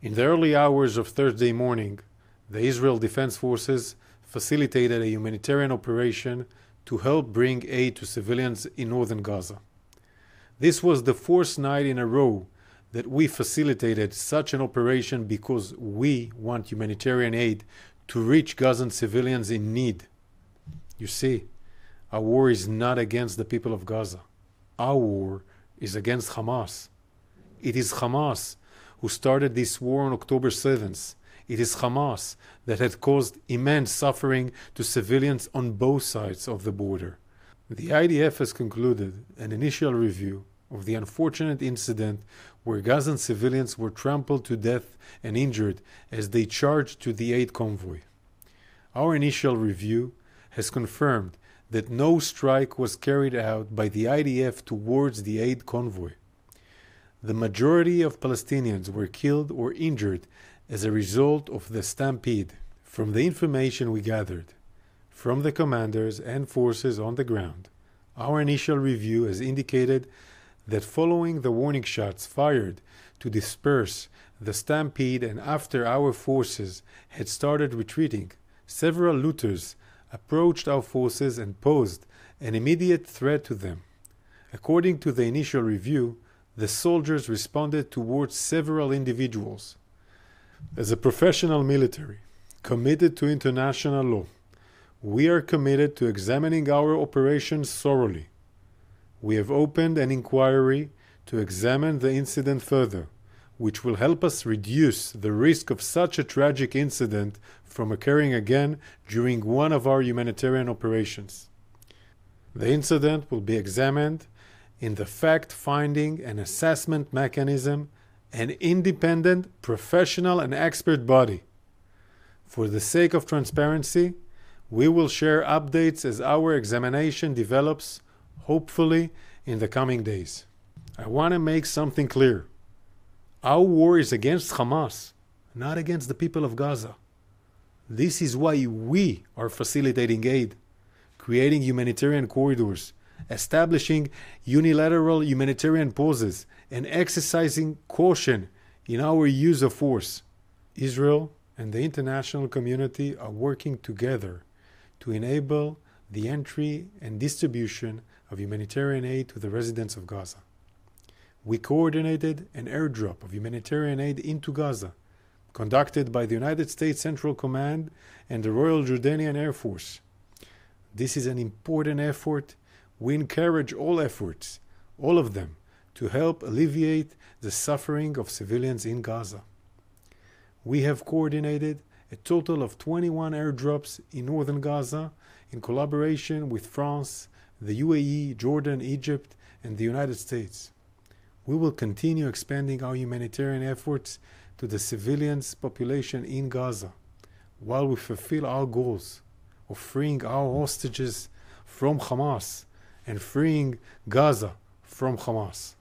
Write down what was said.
In the early hours of Thursday morning, the Israel Defense Forces facilitated a humanitarian operation to help bring aid to civilians in northern Gaza. This was the fourth night in a row that we facilitated such an operation because we want humanitarian aid to reach Gazan civilians in need. You see, our war is not against the people of Gaza. Our war is against Hamas. It is Hamas who started this war on October 7th. It is Hamas that had caused immense suffering to civilians on both sides of the border. The IDF has concluded an initial review of the unfortunate incident where Gazan civilians were trampled to death and injured as they charged to the aid convoy. Our initial review has confirmed that no strike was carried out by the IDF towards the aid convoy. The majority of Palestinians were killed or injured as a result of the stampede. From the information we gathered from the commanders and forces on the ground, our initial review has indicated that following the warning shots fired to disperse the stampede and after our forces had started retreating, several looters approached our forces and posed an immediate threat to them. According to the initial review, the soldiers responded towards several individuals. As a professional military committed to international law, we are committed to examining our operations thoroughly. We have opened an inquiry to examine the incident further, which will help us reduce the risk of such a tragic incident from occurring again during one of our humanitarian operations. The incident will be examined in the fact-finding and assessment mechanism, an independent, professional, and expert body. For the sake of transparency, we will share updates as our examination develops, hopefully in the coming days. I want to make something clear. Our war is against Hamas, not against the people of Gaza. This is why we are facilitating aid, creating humanitarian corridors, establishing unilateral humanitarian pauses, and exercising caution in our use of force. Israel and the international community are working together to enable the entry and distribution of humanitarian aid to the residents of Gaza. We coordinated an airdrop of humanitarian aid into Gaza, conducted by the United States Central Command and the Royal Jordanian Air Force. This is an important effort. We encourage all efforts, all of them, to help alleviate the suffering of civilians in Gaza. We have coordinated a total of 21 airdrops in northern Gaza in collaboration with France, the UAE, Jordan, Egypt, and the United States. We will continue expanding our humanitarian efforts to the civilians' population in Gaza while we fulfill our goals of freeing our hostages from Hamas and freeing Gaza from Hamas.